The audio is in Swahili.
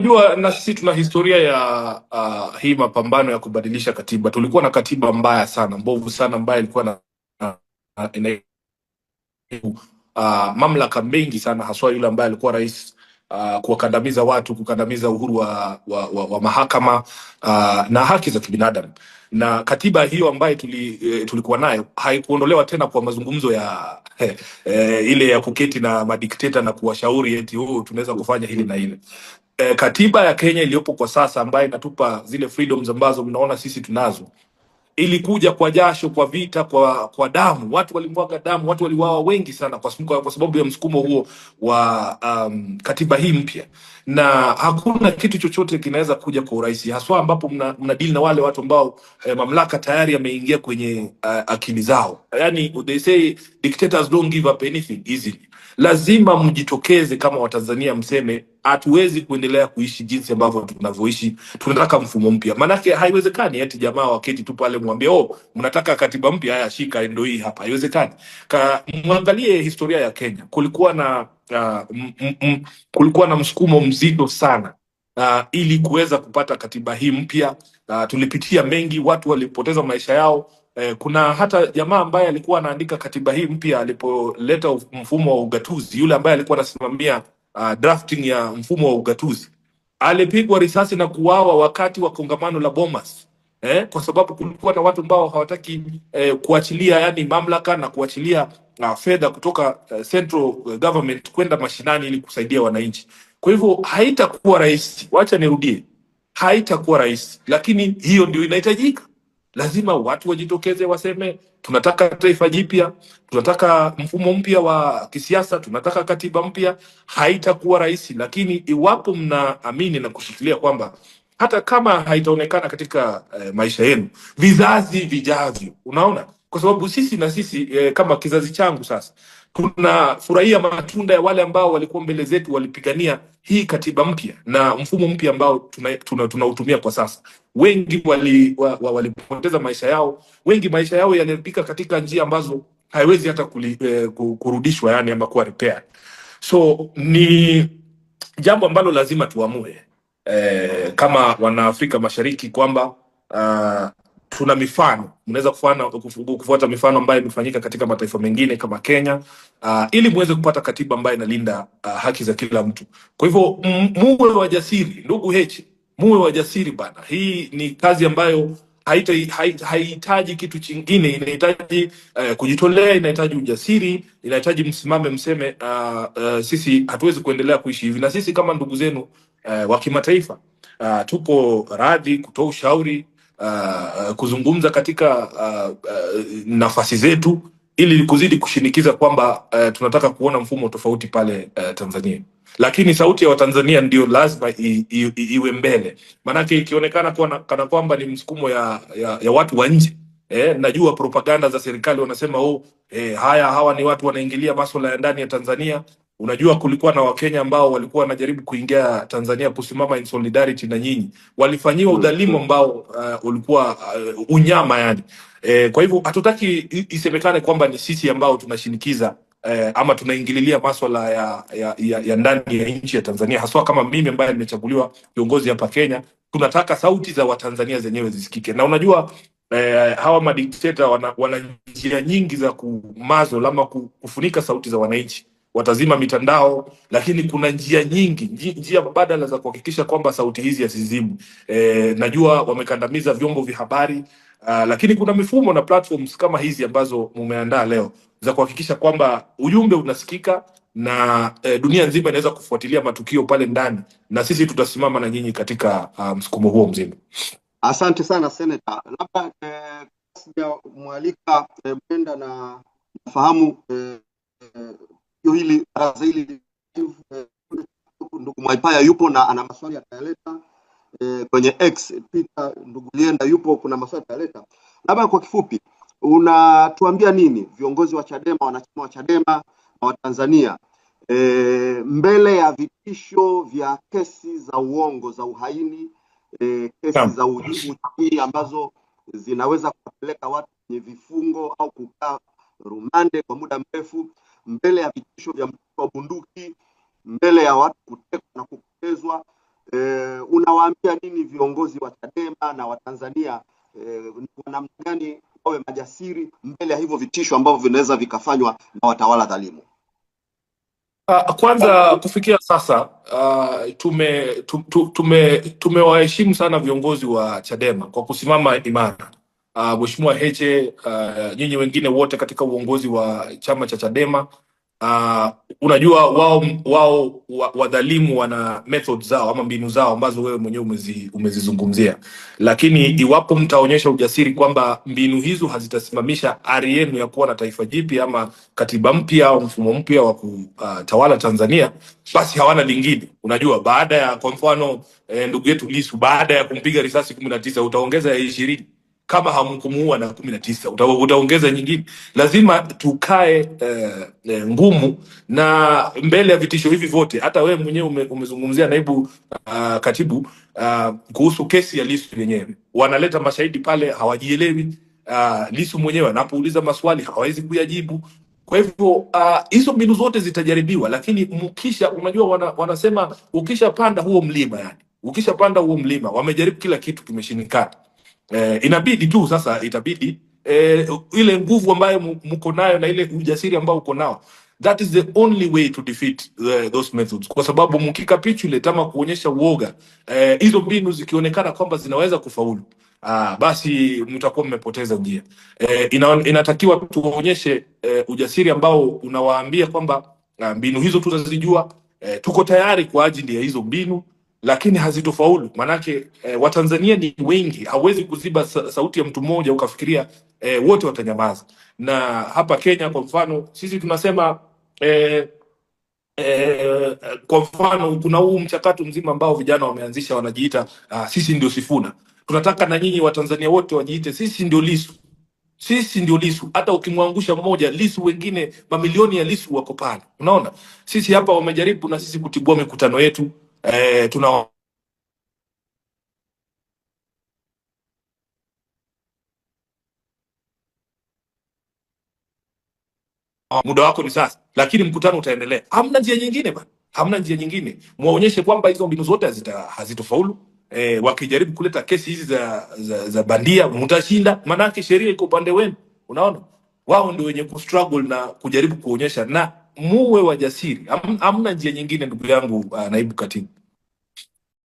Unajua, na sisi tuna historia ya hii mapambano ya kubadilisha katiba. Tulikuwa na katiba mbaya sana, mbovu sana, ambayo ilikuwa ina mamlaka mengi sana, haswa yule ambaye alikuwa rais, kuwakandamiza watu, kukandamiza uhuru wa mahakama, na haki za kibinadamu. Na katiba hiyo ambayo tulikuwa nayo haikuondolewa tena kwa mazungumzo ya ile ya kuketi na madikteta na kuwashauri eti tunaweza kufanya hili na hili. Katiba ya Kenya iliyopo kwa sasa ambayo inatupa zile freedoms ambazo mnaona sisi tunazo, ilikuja kwa jasho, kwa vita, kwa damu. Watu walimwaga damu, watu waliwawa wengi sana kwa sababu ya msukumo huo wa katiba hii mpya, na hakuna kitu chochote kinaweza kuja kwa urahisi, haswa ambapo mna deal na wale watu ambao mamlaka tayari yameingia kwenye akili zao. Yani they say dictators don't give up anything easily. Lazima mjitokeze kama Watanzania, mseme hatuwezi kuendelea kuishi jinsi ambavyo tunavyoishi, tunataka mfumo mpya. Maanake haiwezekani eti jamaa waketi tu pale mwambie mnataka katiba mpya, haya shika, ndio hii hapa. Haiwezekani. Mwangalie historia ya Kenya, kulikuwa na msukumo mzito sana ili kuweza kupata katiba hii mpya. Tulipitia mengi, watu walipoteza maisha yao. Kuna hata jamaa ambaye alikuwa anaandika katiba hii mpya alipoleta mfumo wa ugatuzi, yule ambaye alikuwa anasimamia drafting ya mfumo wa ugatuzi alipigwa risasi na kuuawa wakati wa kongamano la Bomas, kwa sababu kulikuwa na watu ambao hawataki kuachilia yani mamlaka na kuachilia fedha kutoka central government kwenda mashinani ili kusaidia wananchi. Kwa hivyo haitakuwa rahisi, wacha nirudie, haitakuwa rahisi, lakini hiyo ndio inahitajika. Lazima watu wajitokeze, waseme tunataka taifa jipya, tunataka mfumo mpya wa kisiasa, tunataka katiba mpya. Haitakuwa rahisi, lakini iwapo mnaamini na kushikilia kwamba hata kama haitaonekana katika maisha yenu, vizazi vijavyo, unaona, kwa sababu sisi kama kizazi changu sasa tunafurahia matunda ya wale ambao walikuwa mbele zetu, walipigania hii katiba mpya na mfumo mpya ambao tunautumia kwa sasa. Wengi walipoteza maisha yao, wengi maisha yao yalipika katika njia ambazo haiwezi hata kurudishwa, yani ama kuwa repair. So ni jambo ambalo lazima tuamue kama Wanaafrika Mashariki kwamba tuna mifano, mnaweza kufuata mifano ambayo imefanyika katika mataifa mengine kama Kenya, ili muweze kupata katiba ambayo inalinda haki za kila mtu. Kwa hivyo muwe wajasiri, ndugu Heche, muwe wajasiri bana. Hii ni kazi ambayo haihitaji kitu chingine, inahitaji kujitolea, inahitaji ujasiri, inahitaji msimame, mseme sisi hatuwezi kuendelea kuishi hivi, na sisi kama ndugu zenu wa kimataifa tuko radhi kutoa ushauri, kuzungumza katika nafasi zetu, ili kuzidi kushinikiza kwamba tunataka kuona mfumo tofauti pale Tanzania. Lakini sauti ya Watanzania ndio lazima iwe mbele, maanake ikionekana kana kwamba ni msukumo ya watu wa nje. Najua propaganda za serikali wanasema hawa ni watu wanaingilia masuala ya ndani ya Tanzania. Unajua, kulikuwa na Wakenya ambao walikuwa wanajaribu kuingia Tanzania kusimama in solidarity na nyinyi, walifanyiwa udhalimu ambao ulikuwa unyama yani. Kwa hivyo hatutaki isemekane kwamba ni sisi ambao tunashinikiza ama tunaingililia masuala ya ndani ya nchi ya Tanzania, haswa kama mimi ambaye nimechaguliwa kiongozi hapa Kenya. Tunataka sauti za Watanzania zenyewe zisikike, na unajua hawa madikteta wana njia nyingi za kumazo ama kufunika sauti za wananchi. Watazima mitandao, lakini kuna njia nyingi, njia mbadala za kuhakikisha kwamba sauti hizi hazizimwi. Najua wamekandamiza vyombo vya habari, lakini kuna mifumo na platforms kama hizi ambazo mumeandaa leo za kuhakikisha kwamba ujumbe unasikika na dunia nzima inaweza kufuatilia matukio pale ndani, na sisi tutasimama na nyinyi katika msukumo huo mzima. Asante sana Senator. Labda sijamwalika Brenda na nafahamu hili baraza hili ndugu Mwaipaya yupo na ana maswali atayaleta kwenye X. Peter ndugu Lienda yupo, kuna maswali atayaleta. Labda kwa kifupi unatuambia nini viongozi wa Chadema, wanachama wa Chadema na wa Tanzania mbele ya vitisho vya kesi za uongo, za uhaini, kesi za uhaini ambazo zinaweza kupeleka watu kwenye vifungo au kukaa rumande kwa muda mrefu, mbele ya vitisho vya mtutu wa bunduki, mbele ya watu kutekwa na kupotezwa, Unawaambia nini viongozi wa Chadema na Watanzania, ni kwa namna gani wawe majasiri mbele ya hivyo vitisho ambavyo vinaweza vikafanywa na watawala dhalimu? Kwanza kufikia sasa tumewaheshimu sana viongozi wa Chadema kwa kusimama imara. Mheshimiwa Heche, nyinyi wengine wote katika uongozi wa chama cha Chadema, unajua wao wadhalimu wana methods zao ama mbinu zao ambazo wewe mwenyewe umezizungumzia, lakini iwapo mtaonyesha ujasiri kwamba mbinu hizo hazitasimamisha ari yenu ya kuwa na taifa jipya ama katiba mpya au mfumo mpya wa kutawala Tanzania, basi hawana lingine. Unajua, baada ya kwa mfano ndugu yetu Lissu, baada ya kumpiga risasi 19 utaongeza ya 20. Kama hamkumuua na 19 utaongeza nyingine. Lazima tukae ngumu na mbele ya vitisho hivi vyote. Hata wewe mwenyewe umezungumzia naibu katibu kuhusu kesi ya Lissu yenyewe. Wanaleta mashahidi pale hawajielewi. Lissu mwenyewe anapouliza maswali hawezi kuyajibu. Kwa hivyo hizo mbinu zote zitajaribiwa, lakini unajua wanasema ukishapanda huo mlima, yani ukishapanda huo mlima, wamejaribu kila kitu kimeshindikana. Inabidi tu sasa, itabidi ile nguvu ambayo mko nayo na ile ujasiri ambao uko nao, that is the only way to defeat those methods, kwa sababu mkikapitulate ama kuonyesha uoga, hizo mbinu zikionekana kwamba zinaweza kufaulu, basi mtakuwa mmepoteza njia. Inatakiwa tuonyeshe ujasiri ambao unawaambia kwamba mbinu hizo tutazijua, tuko tayari kwa ajili ya hizo mbinu, lakini hazitofaulu. Manake Watanzania ni wengi, hawezi kuziba sauti ya mtu mmoja ukafikiria wote watanyamaza. Na hapa Kenya kwa mfano sisi tunasema kwa mfano kuna huu mchakato mzima ambao vijana wameanzisha, wanajiita sisi ndio Sifuna. Tunataka na nyinyi Watanzania wote wajiite sisi ndio Lissu. Sisi ndio Lissu. Hata ukimwangusha mmoja Lissu, wengine mamilioni ya Lissu wako pale. Unaona, sisi hapa wamejaribu na sisi kutibua mikutano yetu. Tuna muda wako ni sasa, lakini mkutano utaendelea. Hamna njia nyingine bana, hamna njia nyingine. Muonyeshe kwamba hizo mbinu zote hazitofaulu. Wakijaribu kuleta kesi hizi za bandia, mtashinda, manake sheria iko upande wenu. Unaona, wao ndio wenye kustruggle na kujaribu kuonyesha, na muwe wajasiri. Hamna njia nyingine, ndugu yangu naibu katibu.